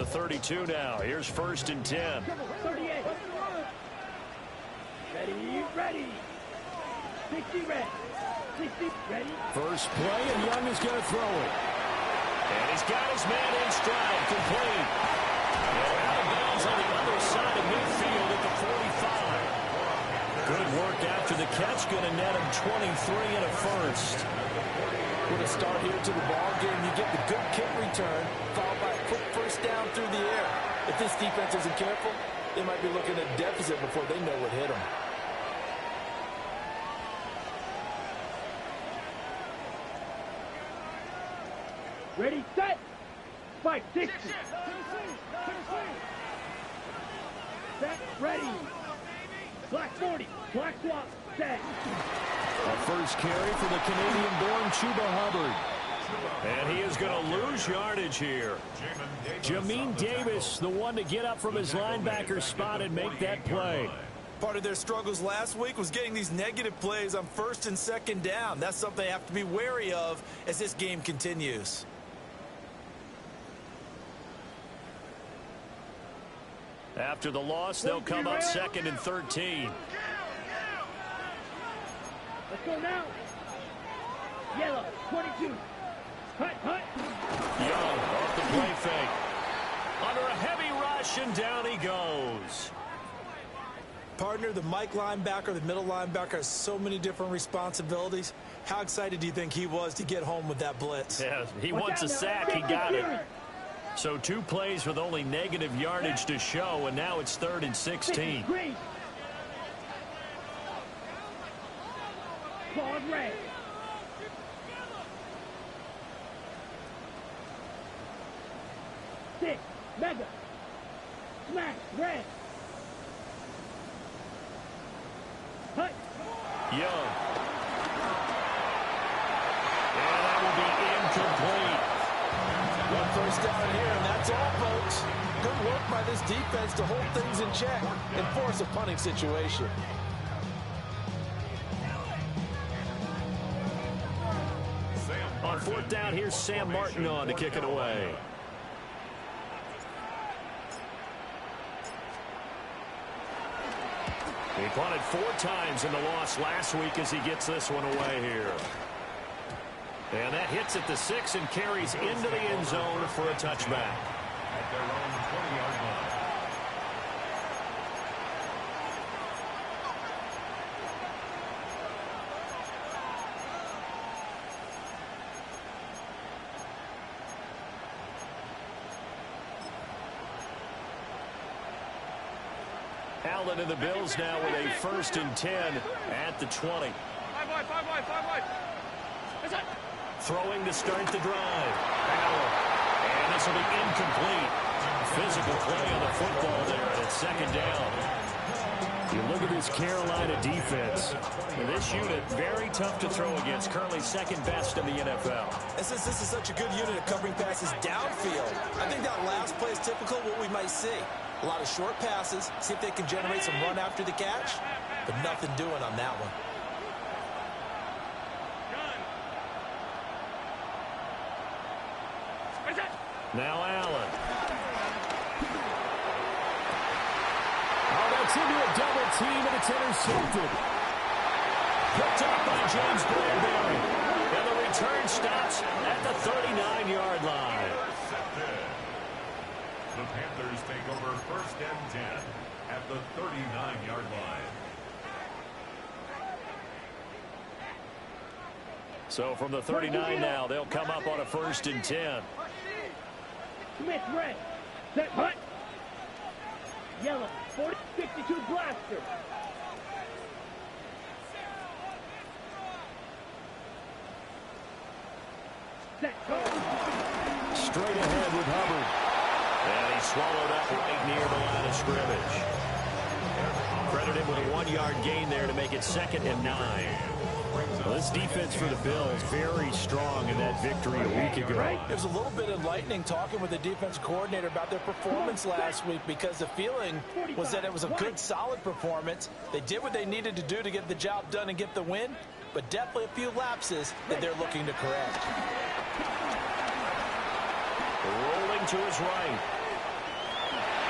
the 32 now. Here's 1st and 10. 38. Ready. 60 ready. 60 ready. First play, and Young is going to throw it. And he's got his man in stride, complete. And out of bounds on the other side of midfield at the 45. Good work after the catch, going to net him 23 and a first. With a start here to the ball game, you get the good kick return, followed by a quick first down through the air. If this defense isn't careful, they might be looking at a deficit before they know what hit them. Ready, set. 560. Set, ready. Black 40. Black swap. Set. A first carry for the Canadian-born Chuba Hubbard. And he is going to lose yardage here. Jamin Davis, the one to get up from his linebacker spot and make that play. Part of their struggles last week was getting these negative plays on 1st and 2nd down. That's something they have to be wary of as this game continues. After the loss, they'll come up 2nd and 13. Let's go now. Yellow, 22. Hut. Young off the play fake. Under a heavy rush, and down he goes. Partner, the Mike linebacker, the middle linebacker, has so many different responsibilities. How excited do you think he was to get home with that blitz? Yeah, he wants a sack. He got it. So 2 plays with only negative yardage to show, and now it's 3rd and 16. Claws red. Six. Mega. Smash. Red. Hut. Young. And that will be incomplete. One first down here, and that's all, folks. Good work by this defense to hold things in check and force a punting situation. On 4th down, here's Sam Martin on to kick it away. He punted 4 times in the loss last week as he gets this one away here. And that hits at the 6 and carries into the end zone for a touchback. At their own 20-yard line. Allen and the Bills now with a 1st and 10 at the 20. 5 wide. Throwing to start the drive. Allen. And this will be incomplete. Physical play on the football there, and it's 2nd down. You look at this Carolina defense. This unit, very tough to throw against. Currently 2nd best in the NFL. And since this is such a good unit of covering passes downfield, I think that last play is typical of what we might see. A lot of short passes, see if they can generate some run after the catch, but nothing doing on that one. Now Allen. Oh, that's into a double team, and it's intercepted. Picked up by James Bradbury. And the return stops at the 39-yard line. The Panthers take over 1st and 10 at the 39-yard line. So from the 39 now, they'll come up on a 1st and 10. Smith red. Set. Hut. Yellow. 40-52 blaster. Set. Go. Straight ahead with Hubbard. And he's swallowed up right near the line of scrimmage. Credited with a 1-yard gain there to make it 2nd and 9. Well, this defense for the Bills very strong in that victory a week ago. It was a little bit enlightening talking with the defense coordinator about their performance last week, because the feeling was that it was a good, solid performance. They did what they needed to do to get the job done and get the win, but definitely a few lapses that they're looking to correct. Rolling to his right.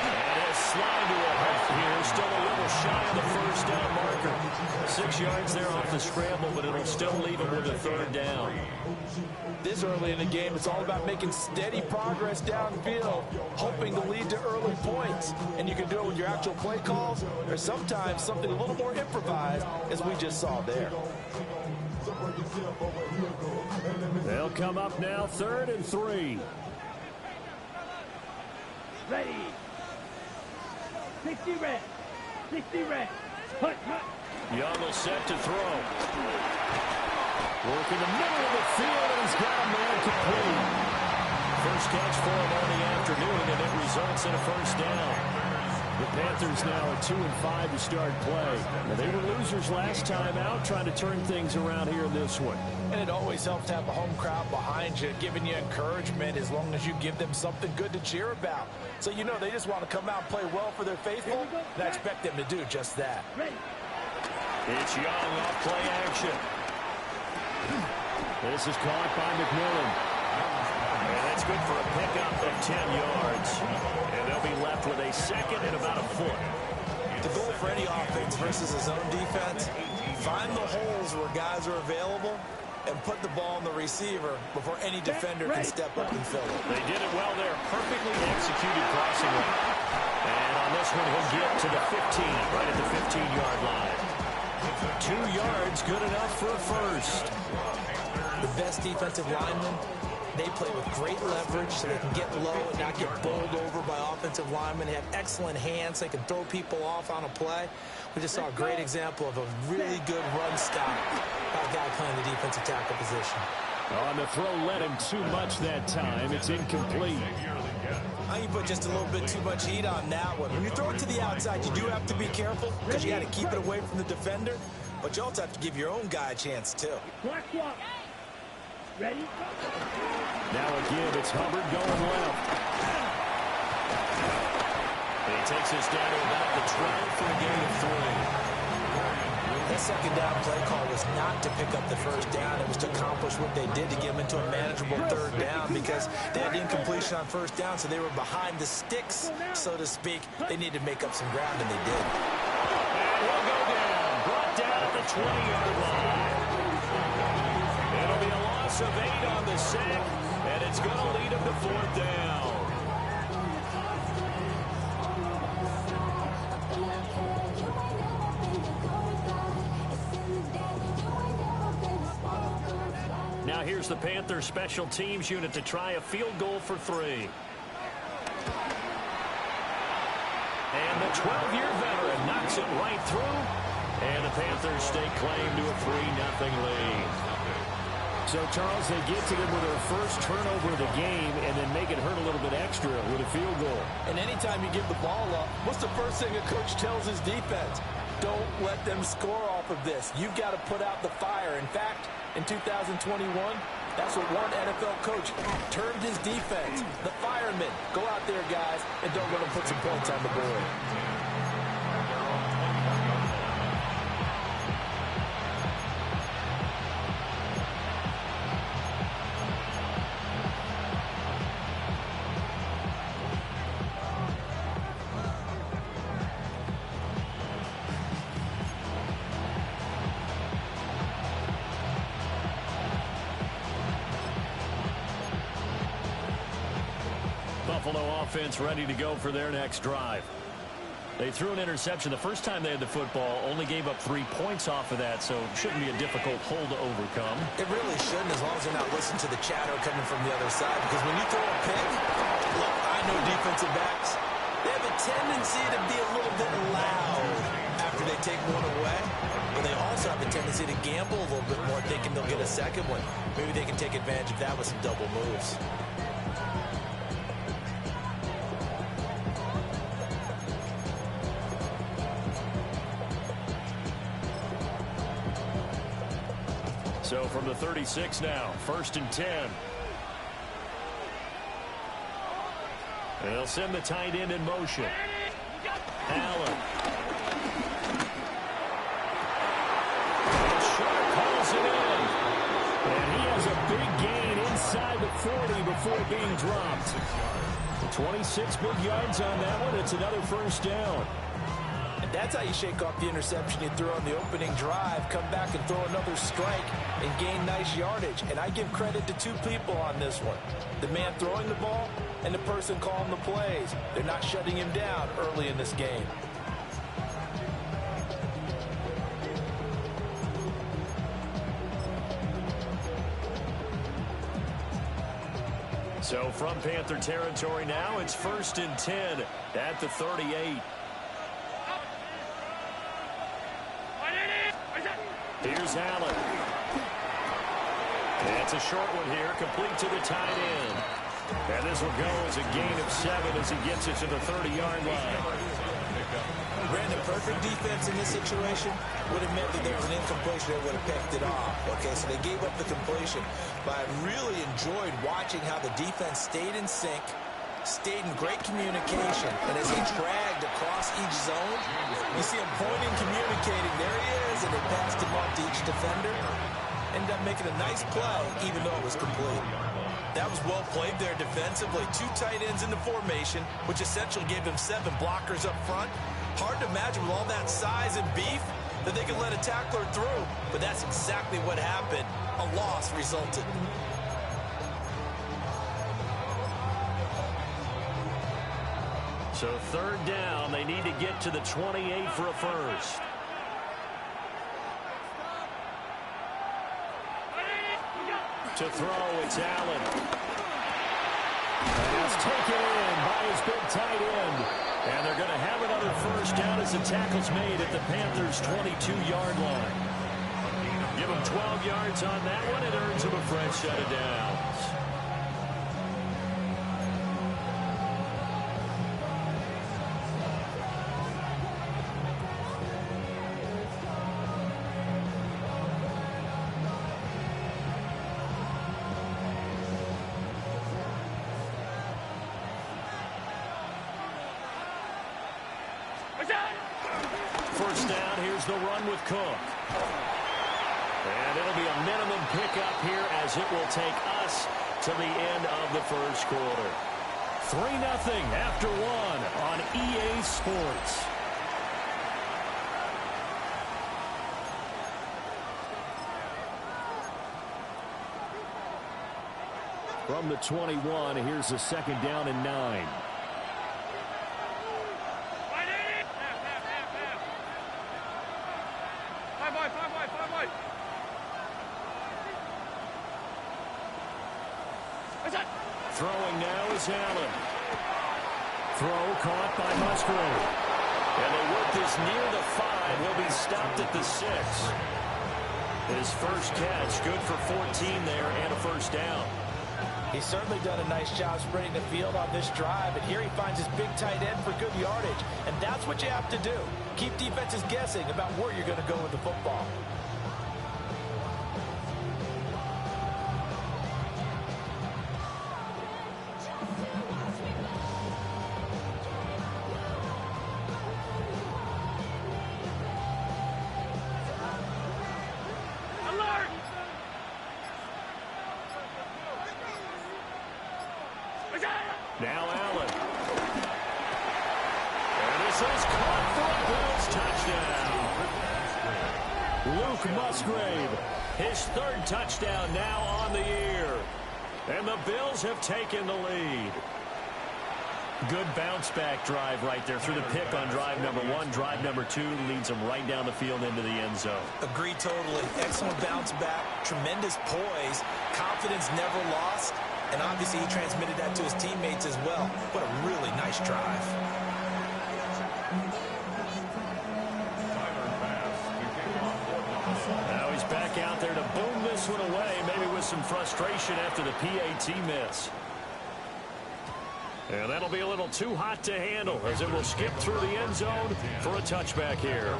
And a slide to a hut here. Still a little shy of the first down marker. 6 yards there off the scramble, but it'll still leave him with a third down. This early in the game, it's all about making steady progress downfield, hoping to lead to early points. And you can do it with your actual play calls, or sometimes something a little more improvised, as we just saw there. They'll come up now, 3rd and 3. Ready. 60 red. 60 red. Hut, hut. Young will set to throw. Work in the middle of the field, and he's got a man complete. First catch for him on the afternoon, and it results in a first down. The Panthers now at 2-5 to start play. Now, they were losers last time out, trying to turn things around here in this one. And it always helps to have a home crowd behind you, giving you encouragement as long as you give them something good to cheer about. So you know they just want to come out and play well for their faithful, and I expect them to do just that. It's Young off play action. This is caught by McMillan. And that's good for a pickup of 10 yards. And they'll be left with a second and about a foot. The goal for any offense versus a zone defense, find the holes where guys are available and put the ball in the receiver before any defender can step up and fill it. They did it well there. Perfectly executed crossing route. And on this one, he'll get to the 15, right at the 15-yard line. 2 yards, good enough for a first. The best defensive linemen, they play with great leverage so they can get low and not get bowled over by offensive linemen. They have excellent hands. They can throw people off on a play. We just saw a great example of a really good run stop by a guy playing the defensive tackle position. On the throw, led him too much that time. It's incomplete. I think you put just a little bit too much heat on that one. When you throw it to the outside, you do have to be careful because you got to keep it away from the defender, but you also have to give your own guy a chance too. Clock, clock. Ready? Now again, it's Hubbard going left. And he takes us down to about the 12 for a gain of 3. That second down play call was not to pick up the first down. It was to accomplish what they did to get them into a manageable third down because they had incompletion on first down, so they were behind the sticks, so to speak. They needed to make up some ground, and they did. And he'll go down. Brought down at the 20-yard line. It'll be a loss of 8 on the sack, and it's going to lead him to 4th down. Now here's the Panthers special teams unit to try a field goal for 3. And the 12-year veteran knocks it right through. And the Panthers stake claim to a 3-0 lead. So, Charles, they get to them with their first turnover of the game and then make it hurt a little bit extra with a field goal. And anytime you give the ball up, what's the first thing a coach tells his defense? Don't let them score off of this. You've got to put out the fire. In fact, in 2021, that's what one NFL coach termed his defense. The firemen. Go out there, guys, and don't let them put some points on the board. Buffalo offense ready to go for their next drive. They threw an interception the first time they had the football, only gave up 3 points off of that, so it shouldn't be a difficult hole to overcome. It really shouldn't, as long as they're not listening to the chatter coming from the other side, because when you throw a pick, look, I know defensive backs, they have a tendency to be a little bit loud after they take one away, but they also have a tendency to gamble a little bit more, thinking they'll get a second one. Maybe they can take advantage of that with some double moves. So from the 36 now, 1st and 10. And they'll send the tight end in motion. Allen. And Sharp hauls it in. And he has a big gain inside the 40 before being dropped. 26 big yards on that one. It's another first down. And that's how you shake off the interception you threw on the opening drive, come back and throw another strike and gain nice yardage. And I give credit to two people on this one. The man throwing the ball and the person calling the plays. They're not shutting him down early in this game. So from Panther territory now, it's 1st and 10 at the 38. Here's Allen. It's a short one here, complete to the tight end. And this will go as a gain of 7 as he gets it to the 30-yard line. Brandon, perfect defense in this situation would have meant that there was an incompletion that would have picked it off. Okay, so they gave up the completion. But I really enjoyed watching how the defense stayed in sync, stayed in great communication, and as he dragged across each zone, you see him pointing, communicating. There he is, and they passed him off to each defender. Ended up making a nice play, even though it was complete. That was well played there defensively. 2 tight ends in the formation, which essentially gave them 7 blockers up front. Hard to imagine with all that size and beef that they could let a tackler through. But that's exactly what happened. A loss resulted. So 3rd down, they need to get to the 28 for a first. To throw, it's Allen. And it's taken in by his big tight end. And they're going to have another first down as the tackle's made at the Panthers' 22-yard line. Give them 12 yards on that one. It earns them a fresh set of downs. First down, here's the run with Cook. And it'll be a minimum pickup here as it will take us to the end of the first quarter. 3-0 after 1 on EA Sports. From the 21, here's a 2nd down and 9. Throwing now is Allen. Throw caught by Musgrave. And they work this near the 5. Will be stopped at the 6. His first catch, good for 14 there and a first down. He's certainly done a nice job spreading the field on this drive, and here he finds his big tight end for good yardage. And that's what you have to do. Keep defenses guessing about where you're going to go with the football. Now Allen. And this is caught for a Bills touchdown. Luke Musgrave, his 3rd touchdown now on the year. And the Bills have taken the lead. Good bounce-back drive right there through the pick on drive number 1. Drive number 2 leads them right down the field into the end zone. Agree totally. Excellent bounce back. Tremendous poise. Confidence never lost. And obviously he transmitted that to his teammates as well. What a really nice drive. Now he's back out there to boom this one away, maybe with some frustration after the PAT miss. And that'll be a little too hot to handle as it will skip through the end zone for a touchback here.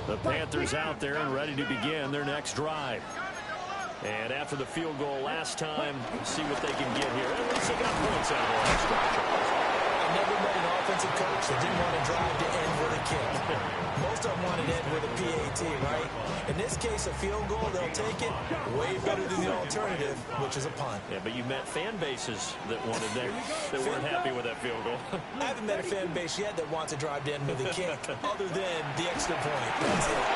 The Panthers out there and ready to begin their next drive. And after the field goal last time, see what they can get here. At least they got points out of the last drive. I never met an offensive coach that didn't want a drive to end where they kick. Most of them want it in with a PAT, right? In this case, a field goal, they'll take it. Way better than the alternative, which is a punt. Yeah, but you met fan bases that wanted that weren't happy with that field goal. I haven't met a fan base yet that wants to drive in with a kick, other than the extra point. That's it.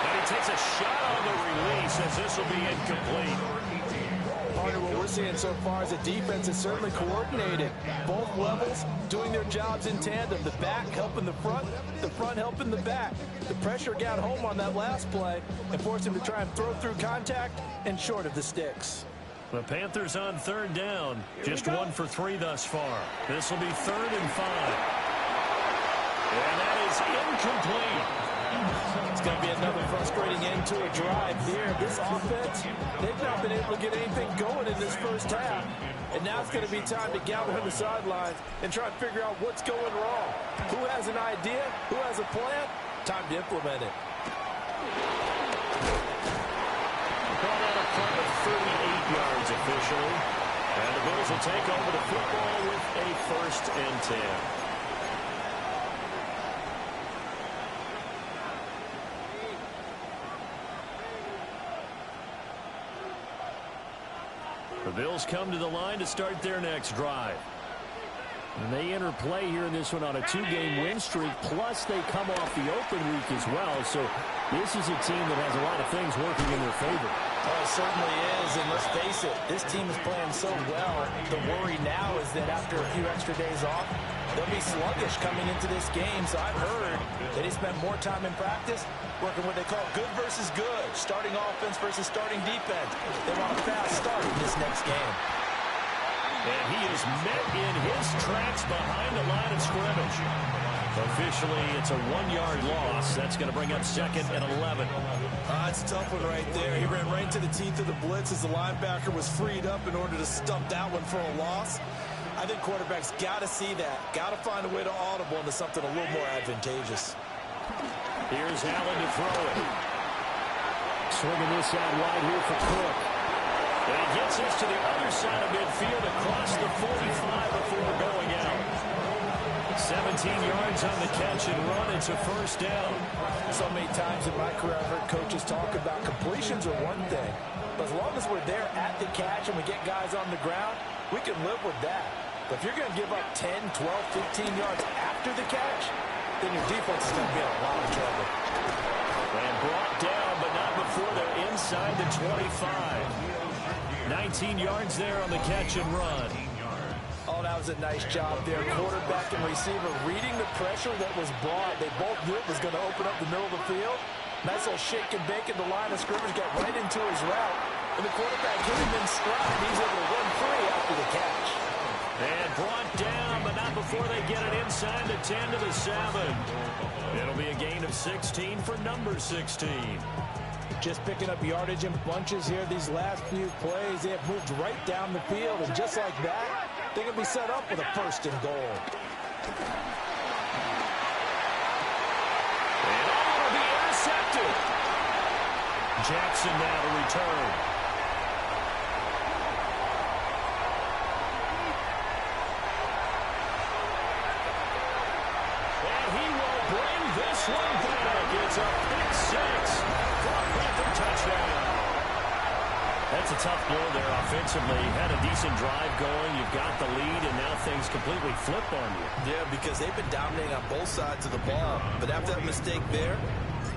And he takes a shot on the release as this will be incomplete. Partner, what we're seeing so far is the defense is certainly coordinated. Both levels doing their jobs in tandem. The back helping the front helping the back. The pressure got home on that last play and forced him to try and throw through contact and short of the sticks. The Panthers on third down. Just 1 for 3 thus far. This will be 3rd and 5. And that is incomplete. It's going to be another frustrating end to a drive here. This offense, they've not been able to get anything going in this first half. And now it's going to be time to gather on the sidelines and try and figure out what's going wrong. Who has an idea? Who has a plan? Time to implement it. Brought out a punt of 38 yards officially. And the Bills will take over the football with a 1st and 10. The Bills come to the line to start their next drive. And they enter play here in this one on a 2-game win streak, plus they come off the open week as well. So this is a team that has a lot of things working in their favor. Oh, it certainly is, and let's face it, this team is playing so well. The worry now is that after a few extra days off, they'll be sluggish coming into this game. So I've heard that he spent more time in practice working what they call good versus good, starting offense versus starting defense. They want a fast start in this next game. And he is met in his tracks behind the line of scrimmage. Officially, it's a 1-yard loss. That's going to bring up 2nd and 11. It's a tough one right there. He ran right into the teeth of the blitz as the linebacker was freed up in order to stump that one for a loss. I think quarterbacks got to see that. Got to find a way to audible into something a little more advantageous. Here's Allen to throw it. Swinging this out wide here for Cook. And he gets us to the other side of midfield across the 45 before going out. 17 yards on the catch and run. It's a 1st down. So many times in my career I've heard coaches talk about completions are one thing. But as long as we're there at the catch and we get guys on the ground, we can live with that. But if you're going to give up 10, 12, 15 yards after the catch, then your defense is going to be in a lot of trouble. And brought down, but not before they're inside the 25. 19 yards there on the catch and run. Oh, that was a nice job there. Quarterback and receiver reading the pressure that was brought. They both knew it was going to open up the middle of the field. Nice little shake and bake at the line of scrimmage, got right into his route. And the quarterback hit him in stride. He's able to run free after the catch. And brought down, but not before they get it inside the 10 to the 7. It'll be a gain of 16 for number 16. Just picking up yardage in bunches here these last few plays. They have moved right down the field, and just like that, they're going to be set up with a 1st and goal. And it'll be intercepted. Jackson now to return. And he will bring this one back. It's a pick 6. Panther touchdown. That's a tough blow there offensively. Had a decent drive going. You've got the lead, and now things completely flip on you. Yeah, because they've been dominating on both sides of the ball. But after that mistake there,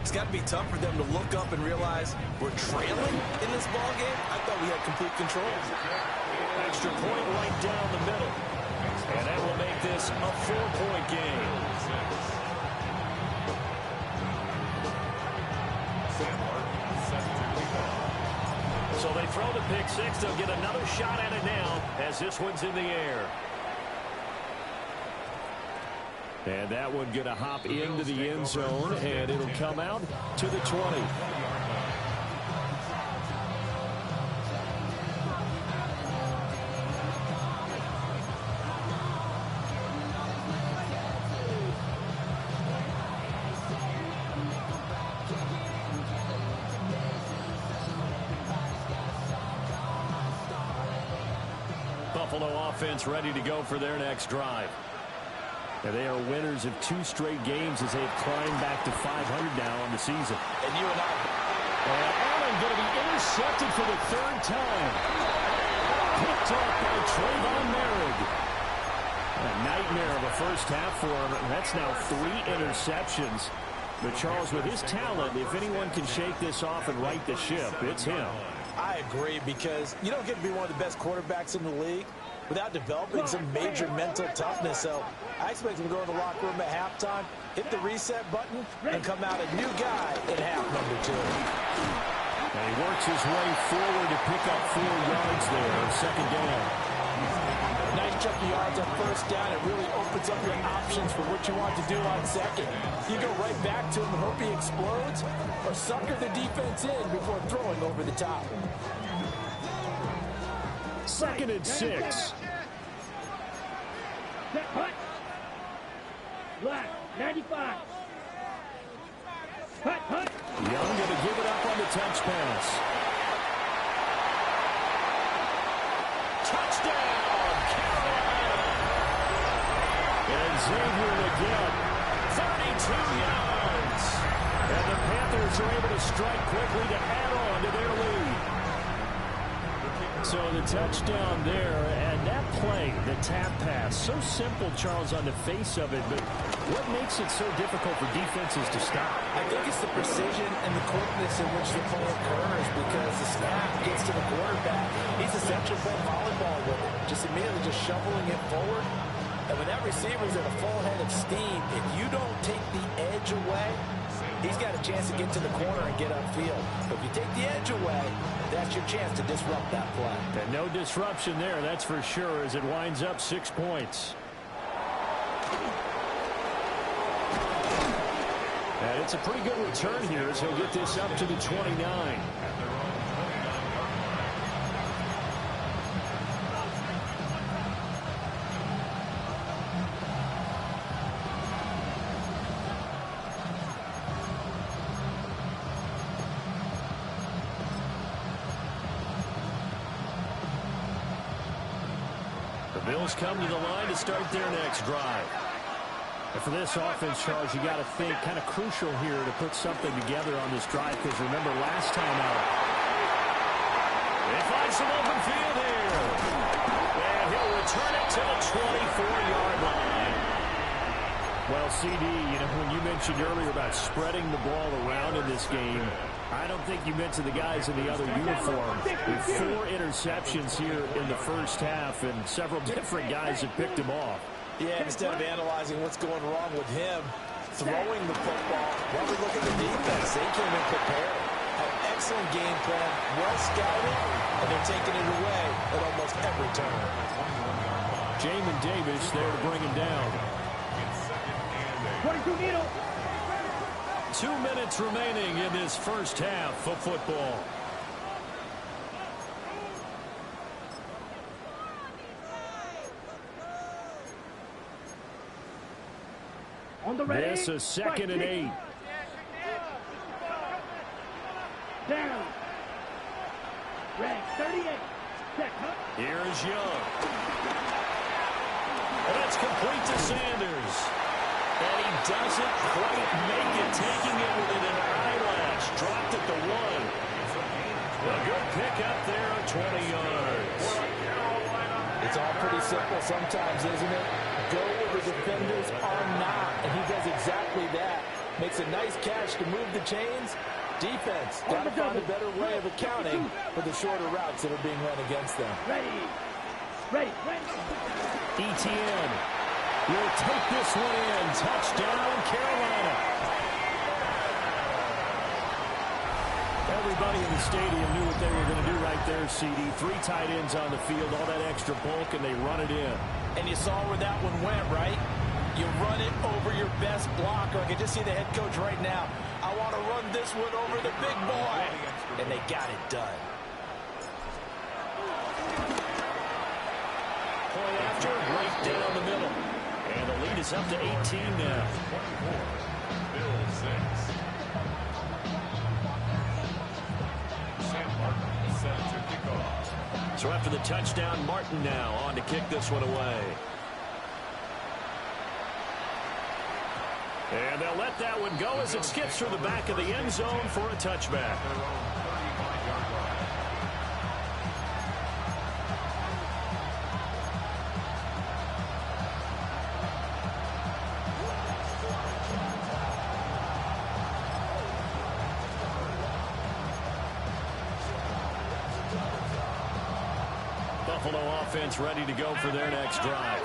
it's got to be tough for them to look up and realize we're trailing in this ball game. I thought we had complete control. Extra point right down the middle. And that will make this a 4-point game. So they throw the pick 6. They'll get another shot at it now as this one's in the air. And that one going to hop into the end zone, and it'll come out to the 20. Buffalo offense ready to go for their next drive. And they are winners of 2 straight games as they've climbed back to 500 now on the season. And you and I. And Allen going to be intercepted for the 3rd time. Picked off by Trayvon Merritt. A nightmare of a first half for him. That's now 3 interceptions. But Charles, with his talent, if anyone can shake this off and right the ship, it's him. I agree, because you don't get to be one of the best quarterbacks in the league without developing some major mental toughness. So I expect him to go in the locker room at halftime, hit the reset button, and come out a new guy in half number 2. And he works his way forward to pick up 4 yards there, 2nd down. Nice chunk of yards on 1st down. It really opens up your options for what you want to do on 2nd. You go right back to him and hope he explodes, or sucker the defense in before throwing over the top. 2nd and 6. Set, hut. Black, 95. Hut, hut. Young going to give it up on the touch pass. Touchdown, Carolina! And Xavier again, 32 yards. And the Panthers are able to strike quickly to add on to their lead. So the touchdown there, and that play, the tap pass, so simple, Charles, on the face of it, but what makes it so difficult for defenses to stop? I think it's the precision and the quickness in which the play occurs, because the snap gets to the quarterback. He's essentially playing volleyball with it, just immediately just shoveling it forward. And when that receiver's at a full head of steam, if you don't take the edge away, he's got a chance to get to the corner and get upfield. But if you take the edge away, that's your chance to disrupt that play. And no disruption there, that's for sure, as it winds up 6 points. And it's a pretty good return here as he'll get this up to the 29. The Bills come to the line to start their next drive. And for this offense, Charles, you got to think kind of crucial here to put something together on this drive, because remember last time out, they find some open field here. And he'll return it to the 24-yard line. Well, CD, you know, when you mentioned earlier about spreading the ball around in this game, I don't think you mentioned the guys in the other uniform. With 4 interceptions here in the first half, and several different guys have picked him off. Yeah, instead of analyzing what's going wrong with him throwing the football, why we look at the defense? They came in prepared. An excellent game plan, well scouted, and they're taking it away at almost every turn. Jamin Davis there to bring him down. 22 needle. 2 minutes remaining in this first half of football. On the ready. This is 2nd and 8. Down. Red, 38. Set, huh? Here's Young. And it's complete to Sanders. And he doesn't quite make it, taking it within an eyelash. Dropped at the 1. A good pick up there at 20 yards. It's all pretty simple sometimes, isn't it? Go where the defenders are not, and he does exactly that. Makes a nice catch to move the chains. Defense got to find a better way of accounting for the shorter routes that are being run against them. Ready. Ready. Ready. ETN will take this one in. Touchdown, Carolina. Everybody in the stadium knew what they were going to do right there, CD. 3 tight ends on the field, all that extra bulk, and they run it in. And you saw where that one went, right? You run it over your best blocker. I can just see the head coach right now. I want to run this one over the big boy. And they got it done. Point after, right down the middle. And the lead is up to 18 now. Bill 6. Sam Martin set to kick off. So after the touchdown, Martin now on to kick this one away. And they'll let that one go as it skips through the back of the end zone for a touchback. Buffalo offense ready to go for their next drive.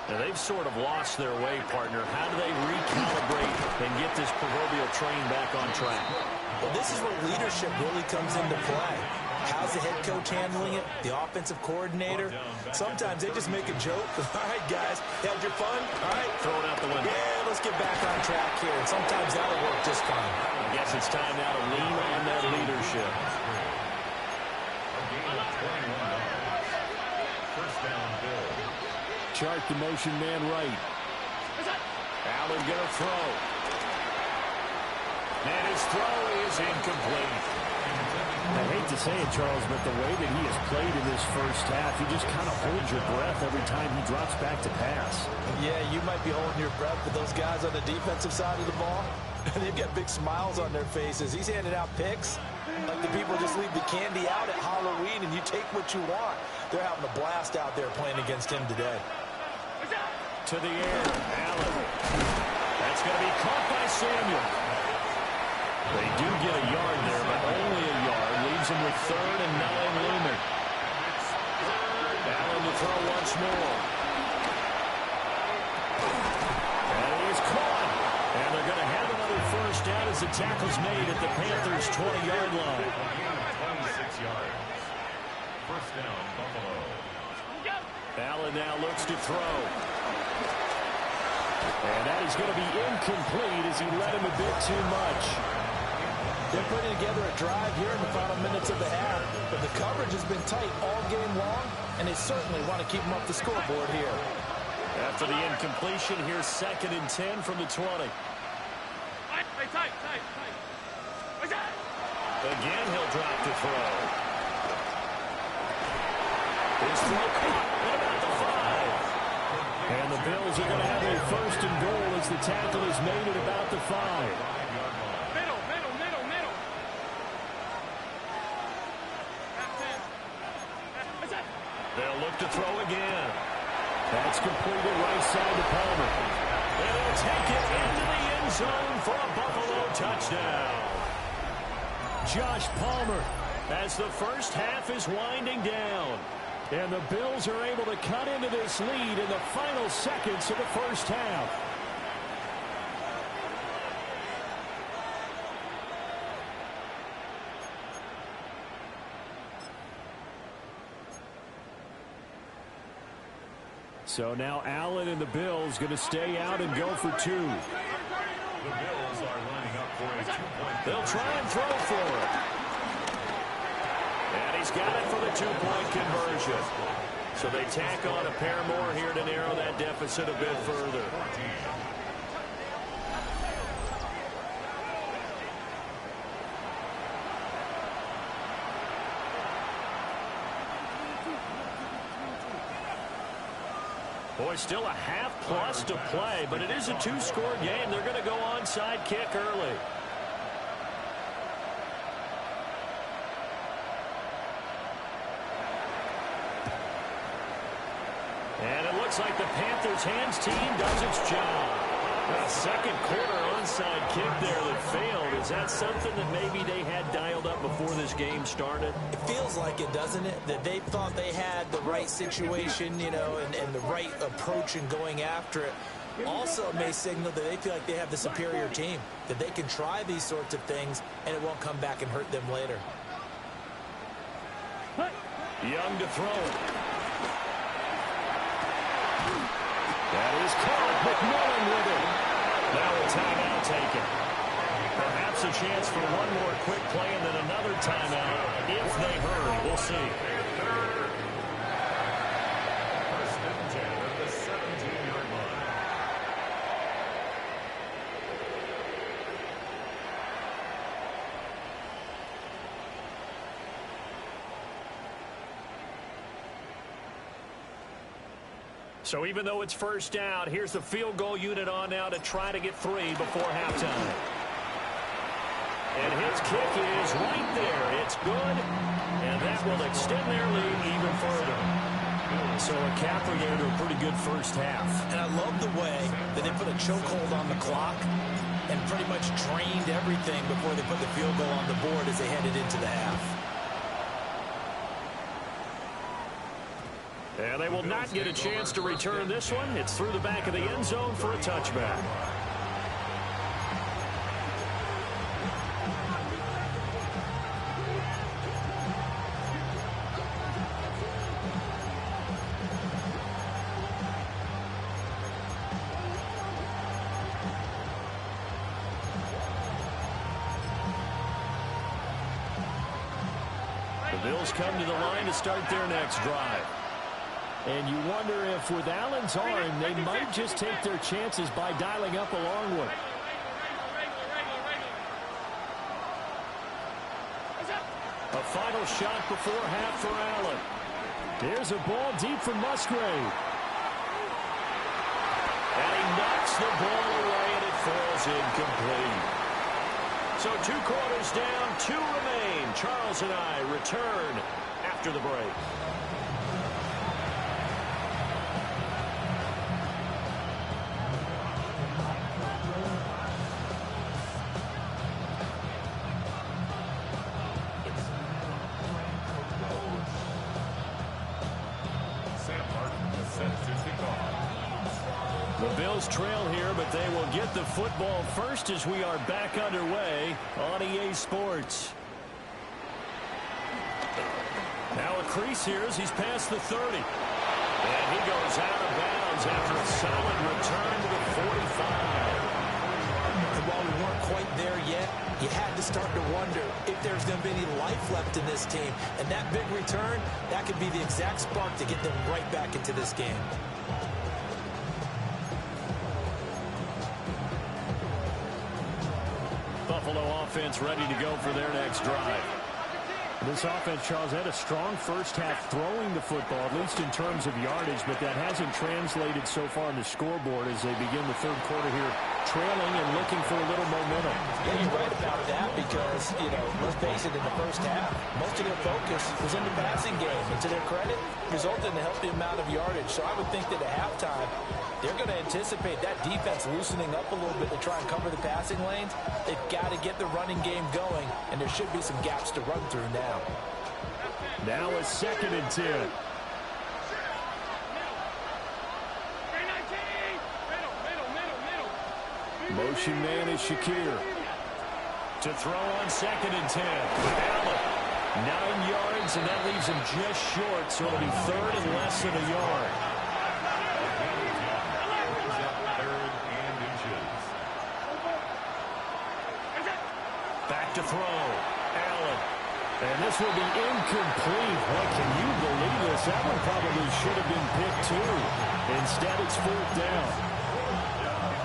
Now, they've sort of lost their way, partner. How do they recalibrate and get this proverbial train back on track? Well, this is where leadership really comes into play. How's the head coach handling it? The offensive coordinator? Sometimes they just make a joke. All right, guys, had your fun? All right. Throw it out the window. Yeah, let's get back on track here. And sometimes that'll work just fine. I guess it's time now to lean on that leadership. First down, Bill. Chart the motion man right. Allen gonna throw. And his throw is incomplete. I hate to say it, Charles, but the way that he has played in this first half, you just kind of hold your breath every time he drops back to pass. Yeah, you might be holding your breath, but those guys on the defensive side of the ball, they've got big smiles on their faces. He's handing out picks like the people just leave the candy out at Halloween and you take what you want. They're having a blast out there playing against him today. To the air, Allen. That's going to be caught by Samuel. They do get a yard there, but only a yard. Leaves him with 3rd and 9 looming. Allen to throw once more. And he is caught. And they're going to have another first down as the tackle's made at the Panthers' 20-yard line. 26 yards. First down, Buffalo. Allen now looks to throw. And that is going to be incomplete as he led him a bit too much. They're putting together a drive here in the final minutes of the half, but the coverage has been tight all game long, and they certainly want to keep them up the scoreboard here. After the incompletion, here's 2nd and 10 from the 20. Tight. Again, he'll drop to throw. His throw caught at about the 5. And the Bills are going to have a 1st and goal as the tackle is made at about the 5. Middle. They'll look to throw again. That's completed right side to Palmer. And he'll take it into the end zone for a Buffalo touchdown. Josh Palmer as the first half is winding down. And the Bills are able to cut into this lead in the final seconds of the first half. So now Allen and the Bills going to stay out and go for 2. The Bills are lining up for a 2-point. They'll try and throw for it. And he's got it for the 2-point conversion. So they tack on a pair more here to narrow that deficit a bit further. Boy, still a half plus to play, but it is a 2-score game. They're going to go onside kick early. And it looks like the Panthers' hands team does its job. A second quarter onside kick there that failed. Is that something that maybe they had dialed up before this game started? It feels like it, doesn't it? That they thought they had the right situation, you know, and the right approach in going after it. Also may signal that they feel like they have the superior team, that they can try these sorts of things and it won't come back and hurt them later. Young to throw. That is caught. McMillan with it. Now a timeout taken. Perhaps a chance for one more quick play and then another timeout if they hurry. We'll see. First and 10 at the 17-yard line. So even though it's first down, here's the field goal unit on now to try to get 3 before halftime. And his kick is right there. It's good, and that will extend their lead even further. So a capper there to a pretty good first half. And I love the way that they put a chokehold on the clock and pretty much drained everything before they put the field goal on the board as they headed into the half. And they will not get a chance to return this one. It's through the back of the end zone for a touchback. The Bills come to the line to start their next drive. And you wonder if with Allen's arm, they might just take their chances by dialing up a long one. A final shot before half for Allen. Here's a ball deep from Musgrave. And he knocks the ball away, and it falls incomplete. So 2 quarters down, 2 remain. Charles and I return after the break. The Bills trail here, but they will get the football first as we are back underway on EA Sports. Now a crease here as he's past the 30. And he goes out of bounds after a solid return to the 45. And while we weren't quite there yet, you had to start to wonder if there's going to be any life left in this team. And that big return, that could be the exact spark to get them right back into this game. Buffalo offense ready to go for their next drive. This offense, Charles, had a strong first half throwing the football, at least in terms of yardage, but that hasn't translated so far on the scoreboard as they begin the third quarter here, trailing and looking for a little momentum. Yeah, you're right about that because, let's face it, in the first half, most of their focus was in the passing game. And to their credit, resulted in a healthy amount of yardage. So I would think that at halftime, they're going to anticipate that defense loosening up a little bit to try and cover the passing lanes. They've got to get the running game going, and there should be some gaps to run through now. Now a 2nd and 10. Motion man is Shakir. To throw on 2nd and 10. Allen, 9 yards, and that leaves him just short, so it'll be 3rd and less than a yard. Back to throw. Allen. And this will be incomplete. What, can you believe this? That one probably should have been picked too. Instead, it's 4th down.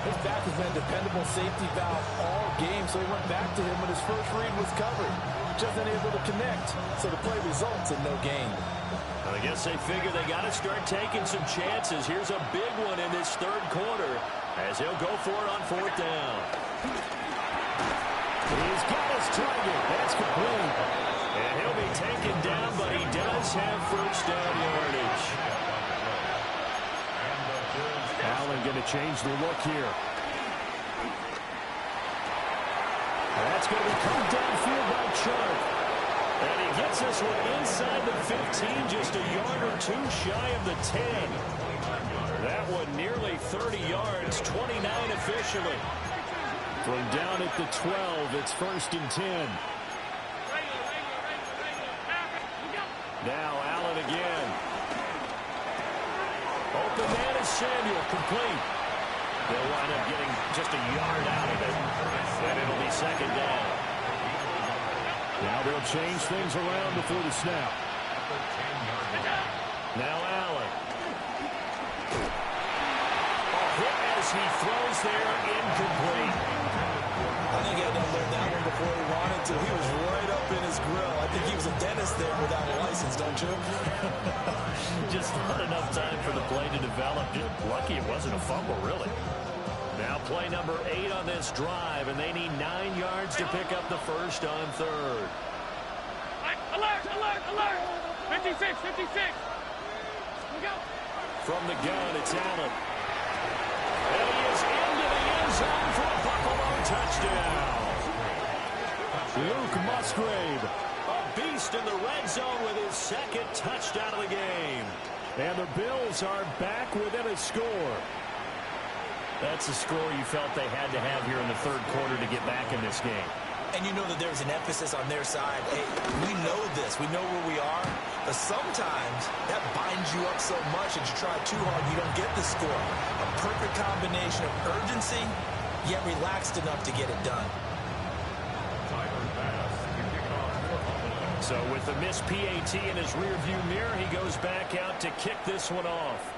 His back has been a dependable safety valve all game, so he went back to him when his first read was covered. Just unable to connect, so the play results in no gain. I guess they figure they got to start taking some chances. Here's a big one in this third quarter as he'll go for it on 4th down. He's got his target. That's complete. And he'll be taken down, but he does have first down yardage. Allen going to change the look here. That's going to be come downfield by Chubb. And he gets this one inside the 15, just a yard or 2 shy of the 10. That one nearly 30 yards, 29 officially. From down at the 12, it's 1st and 10. Now Allen again. Open man is Samuel, complete. They'll wind up getting just a yard out of it, and it'll be 2nd down. Now they'll change things around before the snap. Now Allen. A hit as he throws there, incomplete. I think he had to learn that one before he wanted to. He was right up in his grill. I think he was a dentist there without a license, don't you? Just not enough time for the play to develop. Just lucky it wasn't a fumble, really. Now play number 8 on this drive, and they need 9 yards to pick up the first on third. Alert, alert, alert! 56, 56! Go. From the gun, it's Allen. And he is into the end zone for a Buffalo touchdown. Luke Musgrave, a beast in the red zone with his second touchdown of the game. And the Bills are back within a score. That's a score you felt they had to have here in the third quarter to get back in this game. And you know that there's an emphasis on their side. Hey, we know this. We know where we are. But sometimes that binds you up so much that you try too hard, you don't get the score. A perfect combination of urgency, yet relaxed enough to get it done. So with the missed PAT in his rearview mirror, he goes back out to kick this one off.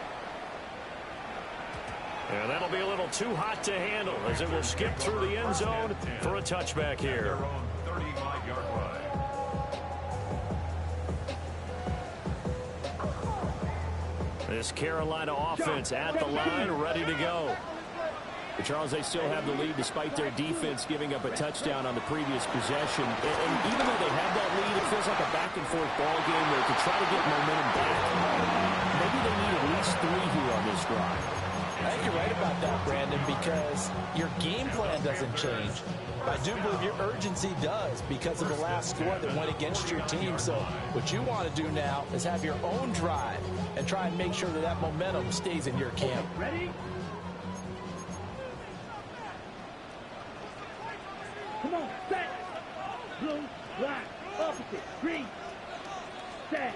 And that'll be a little too hot to handle as it will skip through the end zone for a touchback here. This Carolina offense at the line, ready to go. But Charles, they still have the lead despite their defense giving up a touchdown on the previous possession. And even though they have that lead, it feels like a back-and-forth ball game where to try to get momentum back, maybe they need at least 3 here on this drive. I think you're right about that, Brandon, because your game plan doesn't change. I do believe your urgency does because of the last score that went against your team. So what you want to do now is have your own drive and try and make sure that that momentum stays in your camp. Ready? Come on, set. Blue, black, opposite, green, set.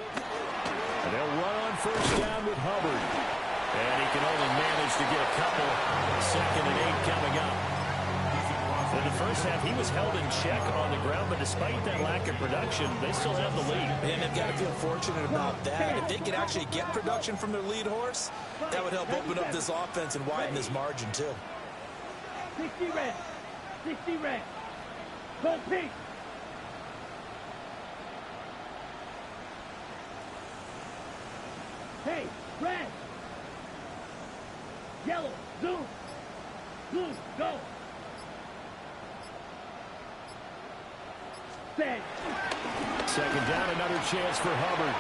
And they'll run on first down with Hubbard. And he can only manage to get a couple. 2nd and 8 coming up. In the first half, he was held in check on the ground, but despite that lack of production, they still have the lead. And they've got to feel fortunate about that. If they could actually get production from their lead horse, that would help open up this offense and widen this margin, too. 60 red. 60 red. Go pink. Hey, red. Yellow, zoom. Blue, go. Set. 2nd down, another chance for Hubbard.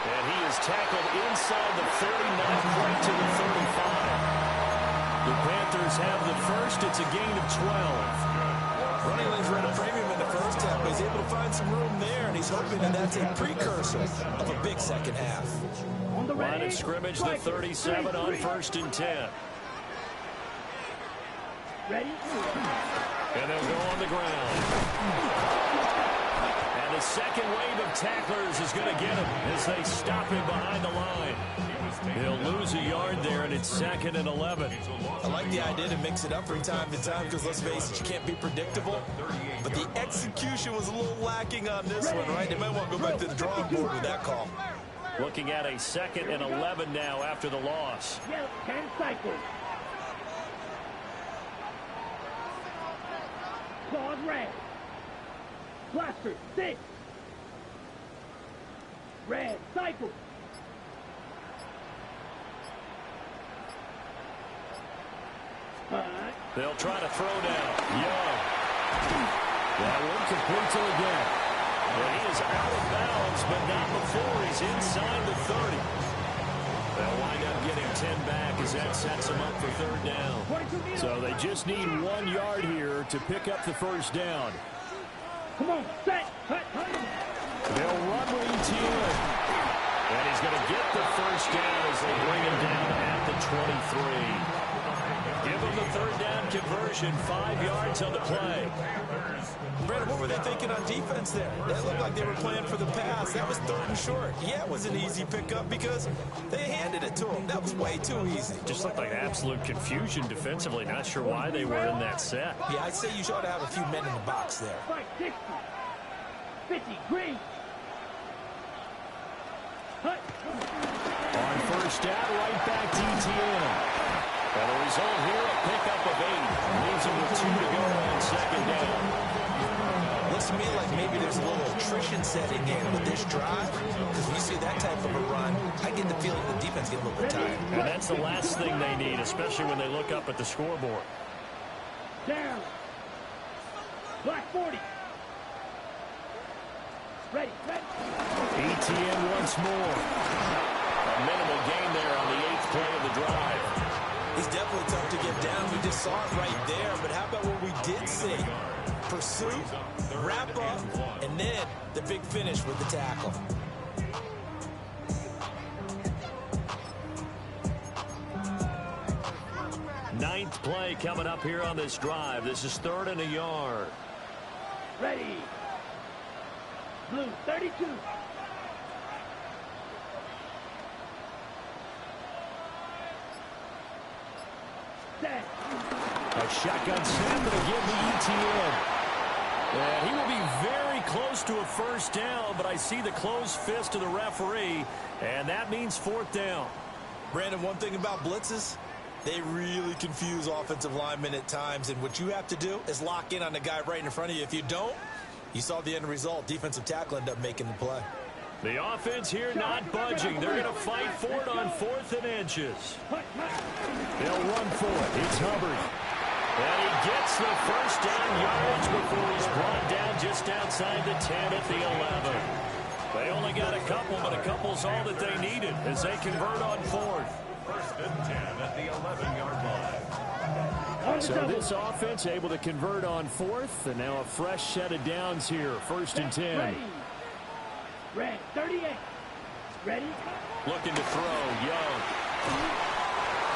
And he is tackled inside the 30, not quite to the 35. The Panthers have the first. It's a gain of 12. Running lanes were at a premium in the first half, but he's able to find some room there, and he's hoping that that's a precursor of a big second half. On the Line of scrimmage, the 37 on 1st and 10. Ready? And they'll go on the ground. And the second wave of tacklers is going to get him as they stop him behind the line. He'll lose a yard there, and it's 2nd and 11. I like the idea to mix it up from time to time because, let's face it, you can't be predictable. But the execution was a little lacking on this one, right? They might want to go back to the drawing board with that call. Looking at a 2nd and 11 now after the loss. Yep, 10 cycles. Claws red. Blaster, 6. Red, cycle. They'll try to throw down. Young. That one complete to again. And he is out of bounds, but not before he's inside the 30. They'll wind up getting 10 back as that sets them up for 3rd down. So they just need 1 yard here to pick up the first down. Come on, set. Hut, hut. They'll run with Etienne. And he's going to get the first down as they bring him down at the 23. Give them the 3rd down conversion, 5 yards on the play. Brandon, what were they thinking on defense there? That looked like they were playing for the pass. That was 3rd and short. Yeah, it was an easy pickup because they handed it to them. That was way too easy. Just looked like absolute confusion defensively. Not sure why they were in that set. Yeah, I'd say you should have a few men in the box there. 60. 50, green. Hut. On first down, right back to Etienne. And the result here, a pickup of 8. Leaves him with 2 to go attrition setting in with this drive, because when you see that type of a run, I get the feeling the defense get a little bit tired. And that's the last thing they need, especially when they look up at the scoreboard. Down. Black 40. Ready. ETN once more. A minimal gain there on the 8th play of the drive. He's definitely tough to get down. We just saw it right there. But how about what we did see? Pursuit, wrap up, and then the big finish with the tackle. Ninth play coming up here on this drive. This is 3rd and a yard. Ready. Blue 32. Set. A shotgun snap and again the ETN. And he will be very close to a first down, but I see the closed fist of the referee, and that means 4th down. Brandon, one thing about blitzes, they really confuse offensive linemen at times, and what you have to do is lock in on the guy right in front of you. If you don't, you saw the end result. Defensive tackle ended up making the play. The offense here not budging. They're going to fight for it on 4th and inches. They'll run for it. It's Hubbard. And he gets the first down yards before he's brought down just outside the 10 at the 11. They only got a couple, but a couple's all that they needed as they convert on 4th. 1st and 10 at the 11-yard line. So this offense able to convert on 4th, and now a fresh set of downs here. 1st and 10. Ready. Red 38. Ready. Looking to throw. Young.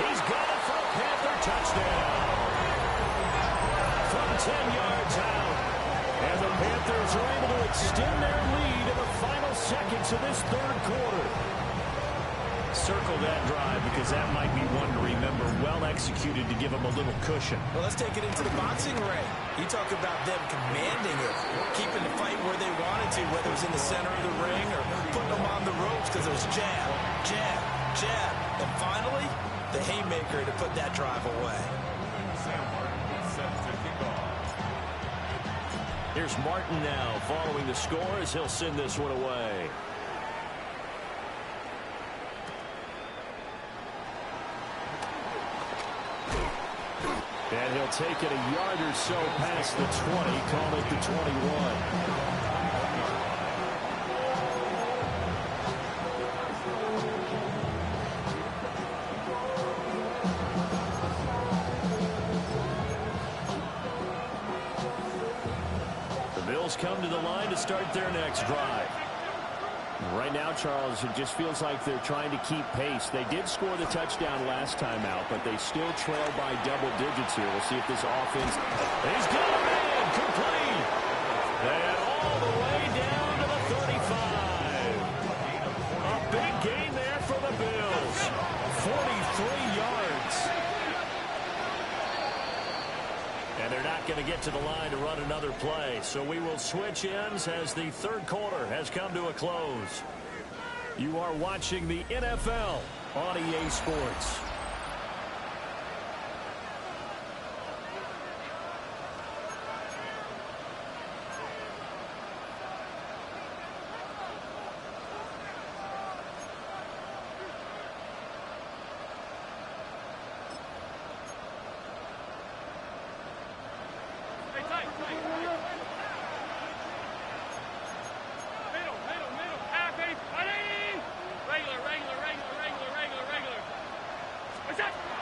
He's got it for a Panther touchdown. From 10 yards out. And the Panthers are able to extend their lead in the final seconds of this 3rd quarter. Circle that drive because that might be one to remember. Well executed to give them a little cushion. Well, let's take it into the boxing ring. You talk about them commanding it, keeping the fight where they wanted to, whether it was in the center of the ring or putting them on the ropes because it was jab, jab, jab. And finally, the haymaker to put that drive away. Sam Martin is set to kick off. Here's Martin now following the score as he'll send this one away. And he'll take it a yard or so past the 20, call it the 21. The Bills come to the line to start their next drive. Right now, Charles, it just feels like they're trying to keep pace. They did score the touchdown last time out, but they still trail by double digits here. We'll see if this offense... He's got a man complete! And all the way down to the 35. A big gain there for the Bills. 43 yards. And they're not going to get to the line to run another play. So we will switch ends as the 3rd quarter has come to a close. You are watching the NFL on EA Sports.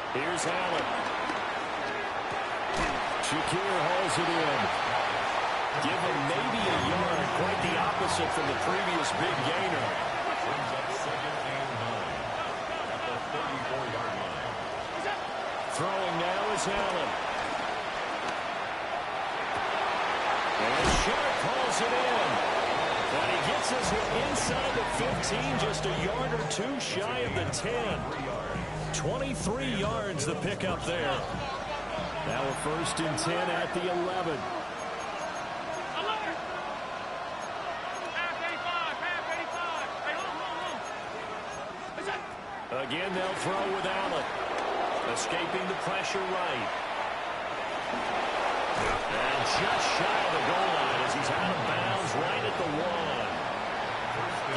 Here's Allen. Shakir hauls it in. Give him maybe a yard. Quite the opposite from the previous big gainer. Brings up 2nd and 9 at the 34-yard line. Throwing now is Allen. And Sharp hauls it in. And he gets us inside the 15, just a yard or two shy of the 10. 23 yards the pickup there. Now a 1st and 10 at the 11. Again, they'll throw with Allen. Escaping the pressure right. And just shy of the goal line as he's out of bounds is right at the 1.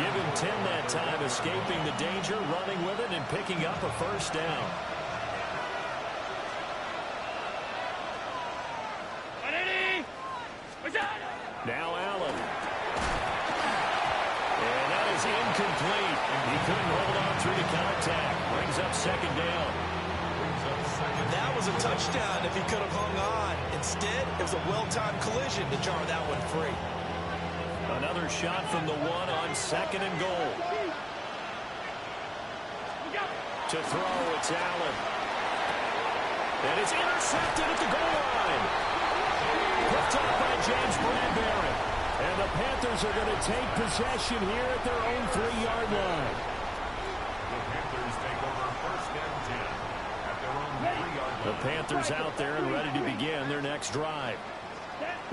Give him 10 that time, escaping the danger, running with it, and picking up a first down. Now Allen. And that is incomplete. He couldn't hold on through the contact. Brings up second down. That was a touchdown if he could have hung on. Instead, it was a well-timed collision to jar that one free. Another shot from the 1 on second and goal. To throw, it's Allen. And it's intercepted at the goal line. Picked up by James Bradbury. And the Panthers are going to take possession here at their own 3-yard line. The Panthers take over first and 10 at their own 3-yard line. The Panthers out there and ready to begin their next drive.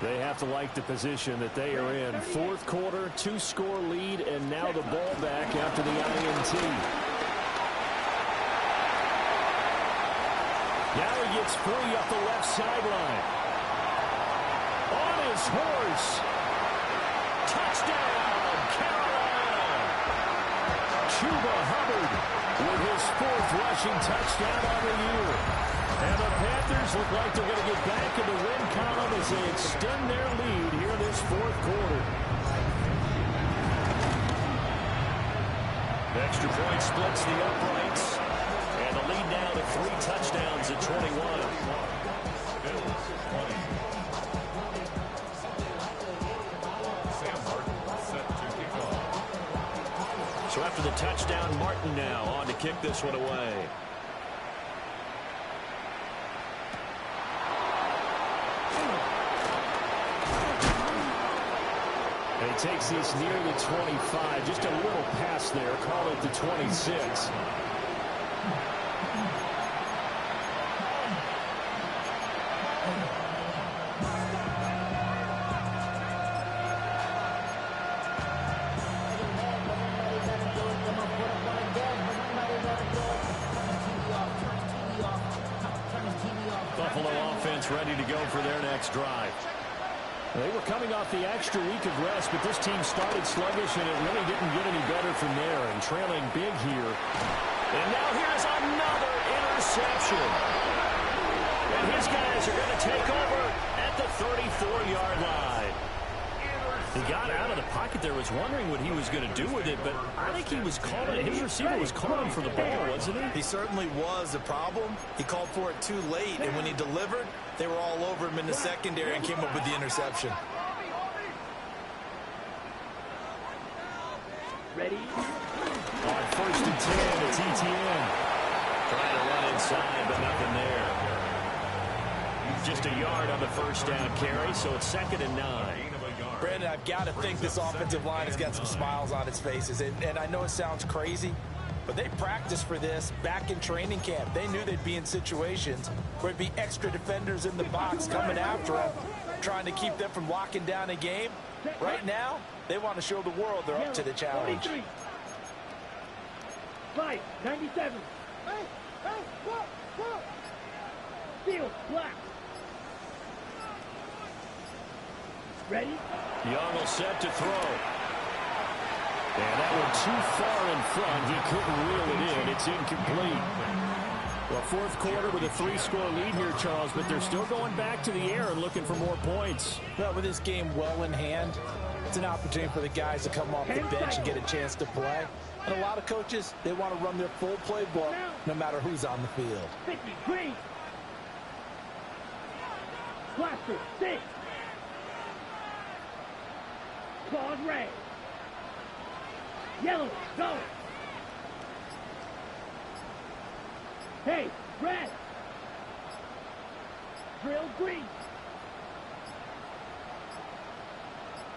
They have to like the position that they are in. Fourth quarter, 2-score lead, and now the ball back after the INT. Now he gets free up the left sideline. On his horse. Touchdown, Carolina. Chuba Hubbard with his 4th rushing touchdown on the year. And the Panthers look like they're going to get back in the win column as they extend their lead here in this 4th quarter. The extra point splits the uprights. And the lead now to 3 touchdowns at 21. So after the touchdown, Martin now on to kick this one away. And he takes this near the 25, just a little pass there, call it the 26. Buffalo offense ready to go for their next drive. They were coming off the extra week of rest, but this team started sluggish, and it really didn't get any better from there, and trailing big here. And now here's another interception. And his guys are going to take over at the 34-yard line. He got out of the pocket there, was wondering what he was going to do with it, but I think he was calling, his receiver was calling for the ball, wasn't he? He certainly was. The problem, he called for it too late, and when he delivered, they were all over him in the secondary and came up with the interception. Ready? On 1st and 10, it's ETN. Trying to run inside, but nothing there. Just a yard on the first down carry, so it's 2nd and 9. Brandon, I've got to think this offensive line has got some smiles on its faces. And I know it sounds crazy, but they practiced for this back in training camp. They knew they'd be in situations where it'd be extra defenders in the box coming after them, trying to keep them from locking down a game. Right now, they want to show the world they're up to the challenge. 5, 97. Field, black. Ready? Young will set to throw. And that one too far in front. He couldn't reel it in. It's incomplete. Well, 4th quarter with a 3-score lead here, Charles, but they're still going back to the air and looking for more points. Well, with this game well in hand, it's an opportunity for the guys to come off the bench and get a chance to play. And a lot of coaches, they want to run their full playbook no matter who's on the field. 50, green. Blaster, 6. Claws, red. Yellow, go. Hey, red. Drill, green.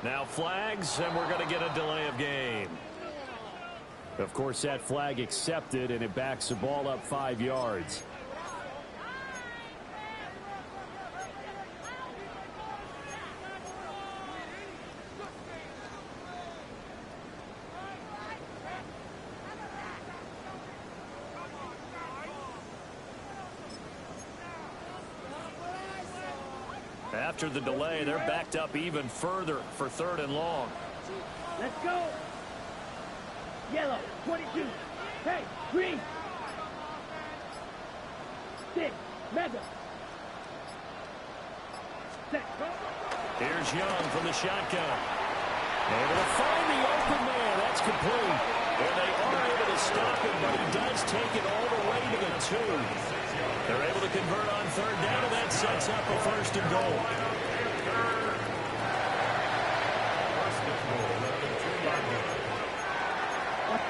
Now flags, and we're going to get a delay of game. Of course, that flag accepted, and it backs the ball up 5 yards. After the delay, they're backed up even further for 3rd and long. Let's go. Yellow, 22. Hey, green. 6, mega. Set, go. Here's Young from the shotgun. Able to find the open man. That's complete. And they are able to stop him, but he does take it all the way to the 2. They're able to convert on 3rd down, and that sets up a 1st and goal.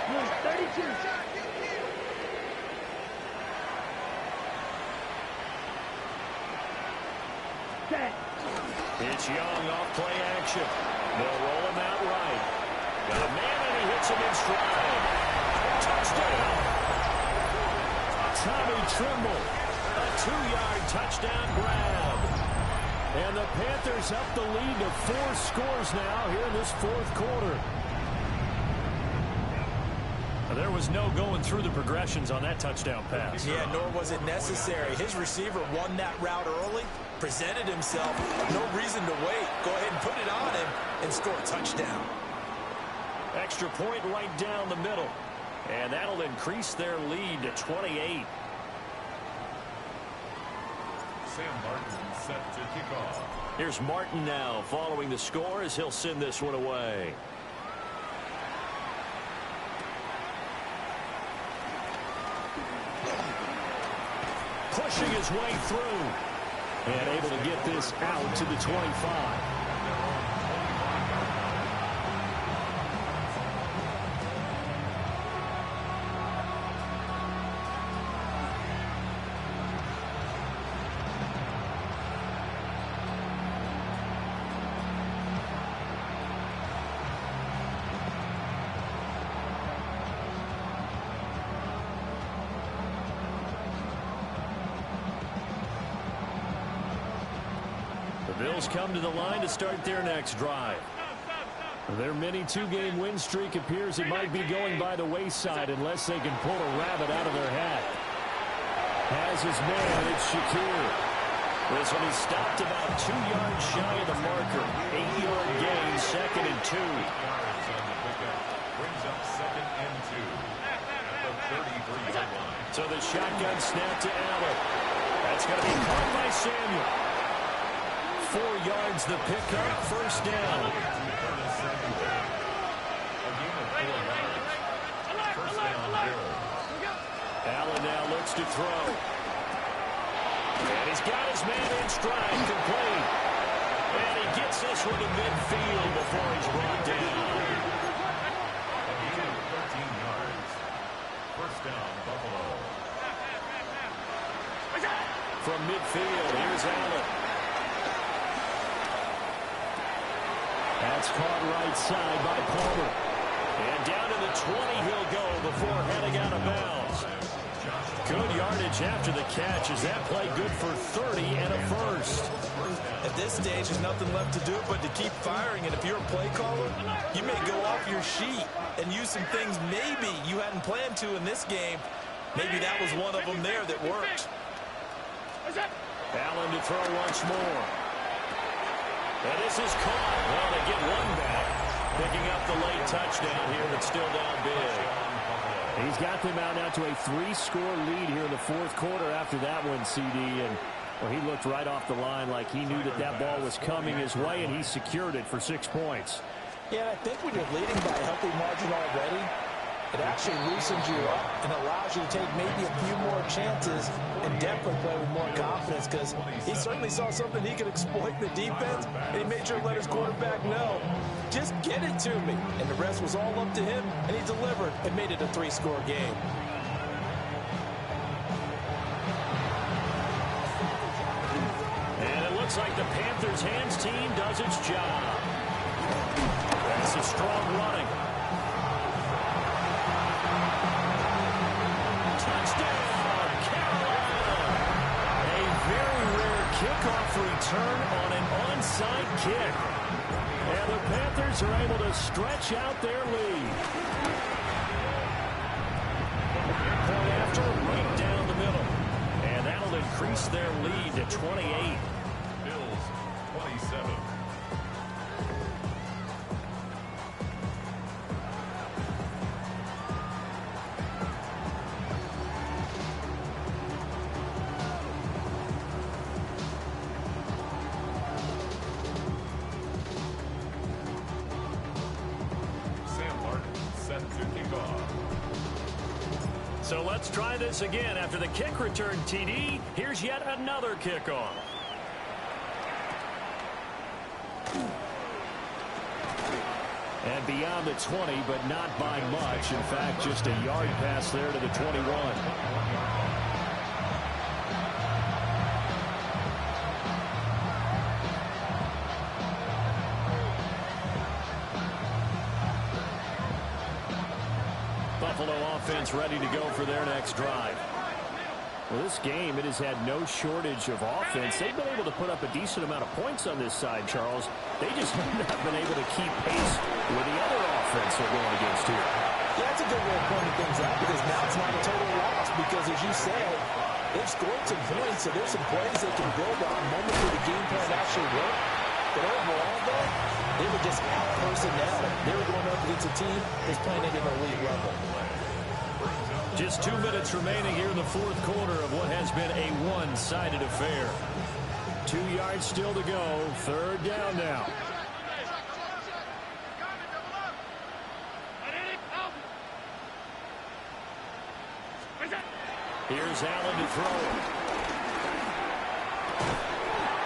Blue, 32. Set. It's Young off play action. They'll roll him out right. Got a man, and he hits him in stride. Touchdown. Tommy Trimble. A 2-yard touchdown grab. And the Panthers up the lead to 4 scores now here in this 4th quarter. There was no going through the progressions on that touchdown pass. Yeah, nor was it necessary. His receiver won that route early, presented himself. No reason to wait. Go ahead and put it on him and score a touchdown. Extra point right down the middle. And that'll increase their lead to 28. Sam Martin set to kick off. Here's Martin now following the score as he'll send this one away. Pushing his way through. And able to get this out to the 25. Bills come to the line to start their next drive. Their mini 2-game win streak appears it might be going by the wayside unless they can pull a rabbit out of their hat. Has his man, it's Shakir. This one is stopped about 2 yards shy of the marker. 8-yard gain, 2nd and 2. Brings up 2nd and 2 at the 33-yard line. So the shotgun snap to Allen. That's going to be caught by Samuel. 4 yards the pickup, 1st down. Allen now looks to throw. And he's got his man in stride, complete. And he gets this one to midfield before he's brought down. A gain of 13 yards. 1st down, Buffalo. From midfield, here's Allen. That's caught right side by Palmer. And down to the 20 he'll go before heading out of bounds. Good yardage after the catch. Is that play good for 30 and a 1st? At this stage, there's nothing left to do but to keep firing. And if you're a play caller, you may go off your sheet and use some things maybe you hadn't planned to in this game. Maybe that was one of them there that worked. Allen to throw once more. And this is caught. Well, they get one back. Picking up the late touchdown here, but still down big. He's got them out now to a 3-score lead here in the 4th quarter after that one, CD. And well, he looked right off the line like he knew that that ball was coming his way, and he secured it for 6 points. Yeah, I think when you're leading by a healthy margin already, it actually loosens you up and allows you to take maybe a few more chances and definitely play with more confidence, because he certainly saw something he could exploit in the defense, and he made sure to let his quarterback know, just get it to me. And the rest was all up to him, and he delivered and made it a 3-score game. And it looks like the Panthers' hands team does its job. That's a strong running. Touchdown, Carolina! A very rare kickoff return on an onside kick. And the Panthers are able to stretch out their lead. Point after, right down the middle. And that'll increase their lead to 28. Bills So let's try this again. After the kick return TD, here's yet another kickoff. And beyond the 20, but not by much. In fact, just a yard pass there to the 21. Buffalo offense ready to go for their next drive. Well, this game, it has had no shortage of offense. They've been able to put up a decent amount of points on this side, Charles. They just have not been able to keep pace with the other offense they're going against here. Yeah, that's a good way of pointing things out because now it's not a total loss because, as you said, they've scored some points, so there's some plays they can build on moments where the game plan actually worked. But overall, though, they were just out-personnel. They were going up against a team that's playing at an elite level. Just 2 minutes remaining here in the fourth quarter of what has been a one-sided affair. 2 yards still to go. Third down now. Here's Allen to throw.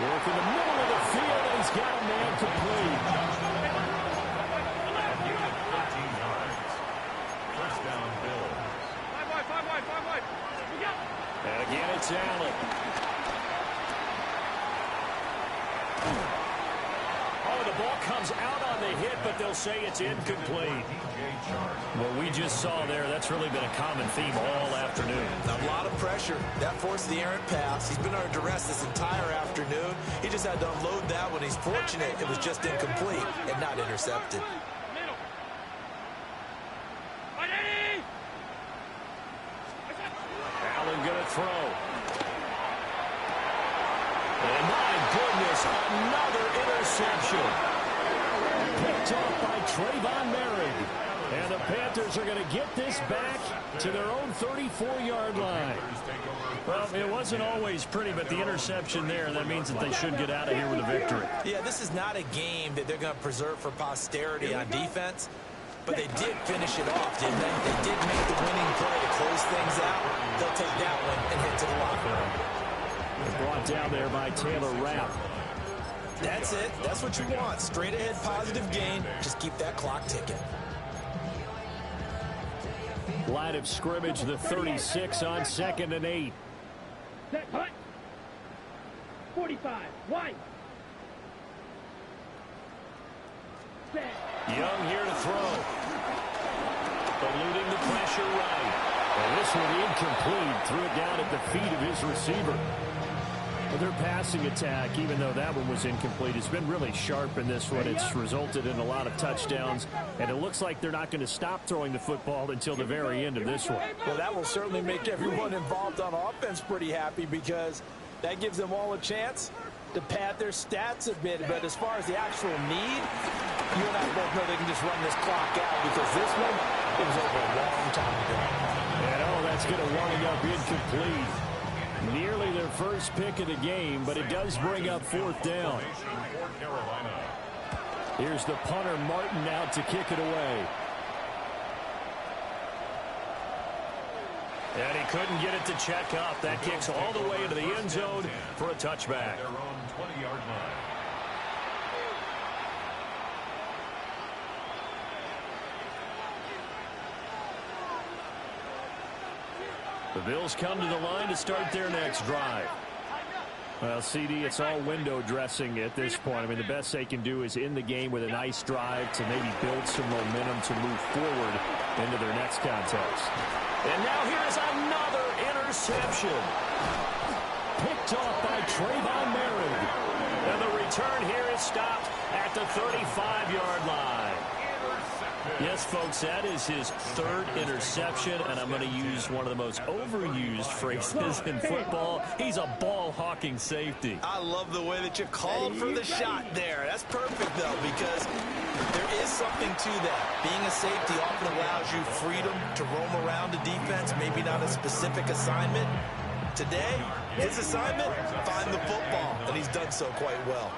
Work in the middle of the field, and he's got a man complete. 13 yards. First down, Bill. Five wide. We got it. And again, it's Allen. Oh, the ball comes out on the hit, but they'll say it's incomplete. What we just saw there, that's really been a common theme all afternoon. A lot of pressure. That forced the errant pass. He's been under duress this entire afternoon. He just had to unload that one. He's fortunate it was just incomplete and not intercepted. Allen gonna throw. And my goodness, another interception. Picked off by Trayvon Merrick. And the Panthers are going to get this back to their own 34-yard line. Well, it wasn't always pretty, but the interception there, that means that they should get out of here with a victory. Yeah, this is not a game that they're going to preserve for posterity on defense, but they did finish it off, didn't they? They did make the winning play to close things out. They'll take that one and head to the locker room. They're brought down there by Taylor Rapp. That's it. That's what you want. Straight ahead positive gain. Just keep that clock ticking. Line of scrimmage, the 36 on 2nd and 8. Set, punt. 45, wide. Set. Young here to throw. Eluding the pressure right. And this one incomplete. Threw it down at the feet of his receiver. Well, their passing attack, even though that one was incomplete, has been really sharp in this one. It's resulted in a lot of touchdowns, and it looks like they're not going to stop throwing the football until the very end of this one. Well, that will certainly make everyone involved on offense pretty happy because that gives them all a chance to pad their stats a bit. But as far as the actual need, you and I both know they can just run this clock out because this one, it was over a long time ago. And, oh, that's going to wind up incomplete. Nearly their first pick of the game, but it does bring up 4th down. Here's the punter, Martin, out to kick it away. And he couldn't get it to check up. That kicks all the way into the end zone for a touchback. Their own 20-yard line. The Bills come to the line to start their next drive. Well, CD, it's all window dressing at this point. I mean, the best they can do is in the game with a nice drive to maybe build some momentum to move forward into their next contest. And now here's another interception. Picked off by Trayvon Merrick. And the return here is stopped at the 35-yard line. Yes, folks, that is his 3rd interception, and I'm going to use one of the most overused phrases in football. He's a ball-hawking safety. I love the way that you called for the shot there. That's perfect, though, because there is something to that. Being a safety often allows you freedom to roam around the defense, maybe not a specific assignment. Today, his assignment, find the football, and he's done so quite well.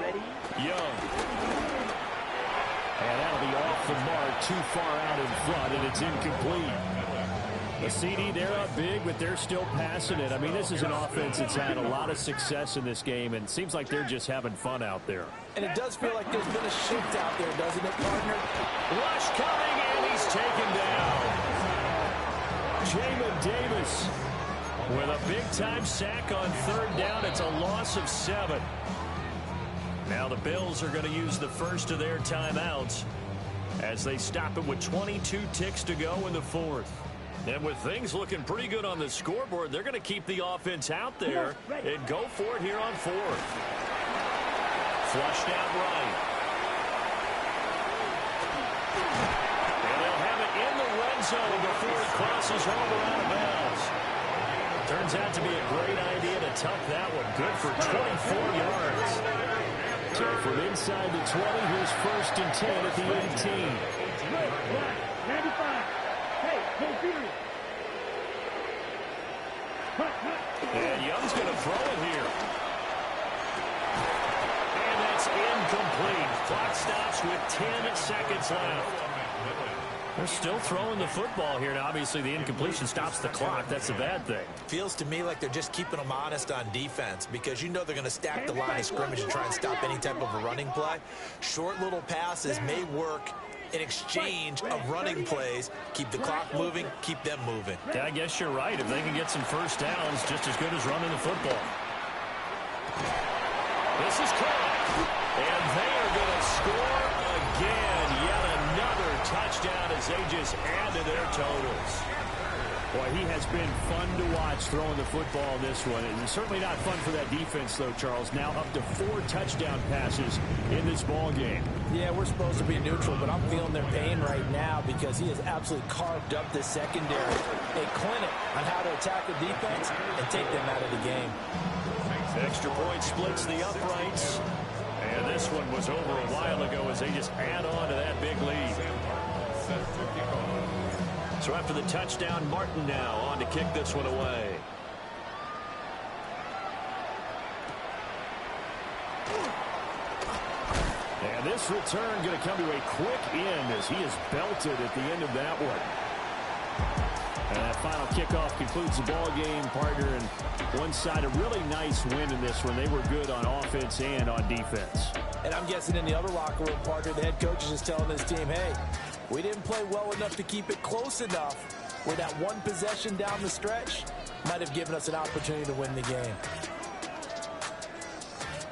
Ready? Young. And that'll be off the mark, too far out in front, and it's incomplete. The CD, they're up big, but they're still passing it. I mean, this is an offense that's had a lot of success in this game, and it seems like they're just having fun out there. And it does feel like there's been a shift out there, doesn't it, partner? Rush coming, and he's taken down. Jamin Davis with a big-time sack on third down. It's a loss of 7. Now the Bills are going to use the first of their timeouts as they stop it with 22 ticks to go in the fourth. And with things looking pretty good on the scoreboard, they're going to keep the offense out there and go for it here on fourth. Flushed out right. And they'll have it in the red zone before it crosses over out of bounds. Turns out to be a great idea to tuck that one. Good for 24 yards. So from inside the 20, here's 1st and 10 at the 18. 95. Hey, no serious. And Young's going to throw it here. And that's incomplete. Clock stops with 10 seconds left. They're still throwing the football here. Now, obviously, the incompletion stops the clock. That's a bad thing. Feels to me like they're just keeping them honest on defense because you know they're going to stack the line of scrimmage and try and stop any type of a running play. Short little passes may work in exchange of running plays. Keep the clock moving, keep them moving. Yeah, I guess you're right. If they can get some first downs, just as good as running the football. This is caught. And they are going to score again. Yet another touchdown as they just add to their totals. Boy, he has been fun to watch throwing the football in this one. It's certainly not fun for that defense, though, Charles. Now up to 4 touchdown passes in this ball game. Yeah, we're supposed to be neutral, but I'm feeling their pain right now because he has absolutely carved up the secondary. A clinic on how to attack the defense and take them out of the game. Extra point splits the uprights. And this one was over a while ago as they just add on to that big lead. So after the touchdown, Martin now on to kick this one away. And this return going to come to a quick end as he is belted at the end of that one. And that final kickoff concludes the ball game, partner. And one side, a really nice win in this one. They were good on offense and on defense. And I'm guessing in the other locker room, partner, the head coach is just telling his team, hey, we didn't play well enough to keep it close enough where that one possession down the stretch might have given us an opportunity to win the game.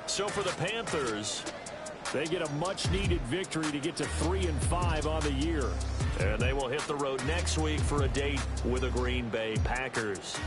So for the Panthers, they get a much-needed victory to get to 3-5 on the year. And they will hit the road next week for a date with the Green Bay Packers.